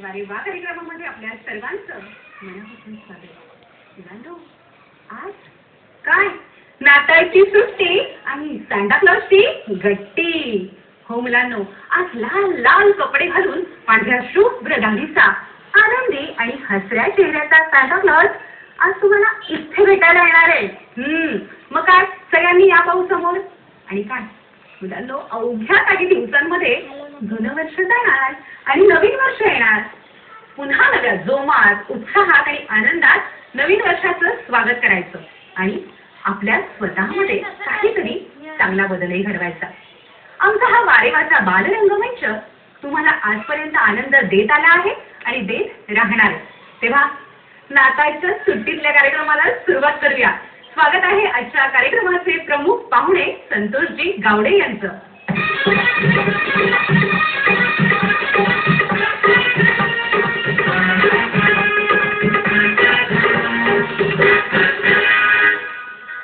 वारे वा कार्यक्रमामध्ये आपल्या सर्वांचं मनापासून स्वागत. मुलांनो, आज काय नाताळची सुट्टी आणि सांता क्लॉजची गट्टी. हो मुलांनो, आज लाल लाल कपडे घालून पांढऱ्या शुभ्र दाढीचा आनंदी आणि हसऱ्या चेहऱ्याचा सांता क्लॉज आज तुम्हाला इथे भेटायला येणार आहे. मग काय, सगळ्यांनी या पाहू समोर. आणि काय मुलांनो, अवघ्या काही दिवसांमध्ये जुनं वर्ष जाणार आणि नवीन वर्ष येणार. पुन्हा नव्या जोमात, उत्साहात आणि आनंदात नवीन वर्षाचं स्वागत करायचं आणि आपल्या स्वतःमध्ये काहीतरी चांगला बदलही घडवायचा. आमचा हा वारेवाचा बालरंगमंच तुम्हाला आजपर्यंत आनंद देत आला आहे आणि देत राहणार आहे. तेव्हा नाताळच्या सुट्टीतल्या कार्यक्रमाला सुरुवात करूया. स्वागत आहे आजच्या कार्यक्रमाचे प्रमुख पाहुणे संतोषजी गावडे यांचं.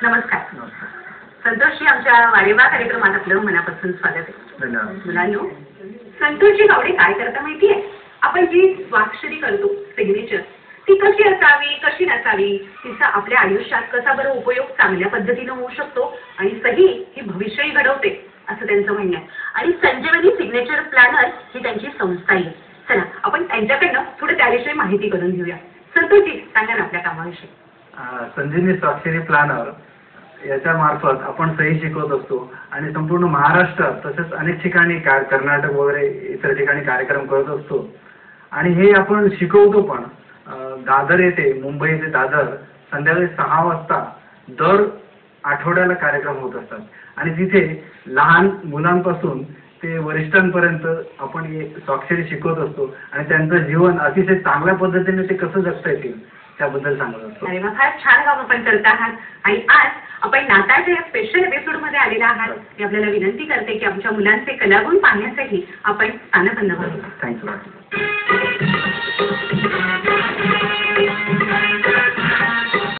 नमस्कार. संतोषजी, आमच्या वारेवा कार्यक्रमात आपलं मनापासून स्वागत आहे. मुलांनो, संतोषजी गावडे काय करता माहितीये? आपण जी स्वाक्षरी करतो, सिग्नेचर, ती कशी असावी कशी नसावी, तिचा आपल्या आयुष्यात कसा बरं उपयोग चांगल्या पद्धतीने होऊ शकतो आणि सही ही भविष्यही घडवते असं त्यांचं म्हणणं आहे. आणि संजीवनी सिग्नेचर प्लॅनर ही त्यांची संस्था आहे. चला आपण त्यांच्याकडनं थोडं त्याविषयी माहिती करून घेऊया. संतोषजी, सांगा ना आपल्या कामाविषयी. संजीवनी स्वाक्षरी प्लॅनर याच्या मार्फत आपण सही शिकवत असतो आणि संपूर्ण महाराष्ट्र तसेच अनेक ठिकाणी कर्नाटक वगैरे इतर ठिकाणी कार्यक्रम करत असतो. आणि हे आपण शिकवतो पण दादर येथे, मुंबई येथे दादर संध्याकाळी 6 वाजता दर आठवड्याला कार्यक्रम होत असतात. आणि तिथे लहान मुलांपासून ते वरिष्ठांपर्यंत आपण हे स्वाक्षरी शिकवत असतो आणि त्यांचं जीवन अतिशय चांगल्या पद्धतीने ते कसं जगता येतील त्याबद्दल सांगत असतो. अरे वा, फार छान काम आपण करत आहात. आणि आज आपण नाताळच्या या स्पेशल एपिसोड मध्ये आलेला आहात. मी आपल्याला विनंती करते की आमच्या मुलांचे कलागुण पाहण्यासाठी आपण स्थानबंद व्हावे. थँक्यू.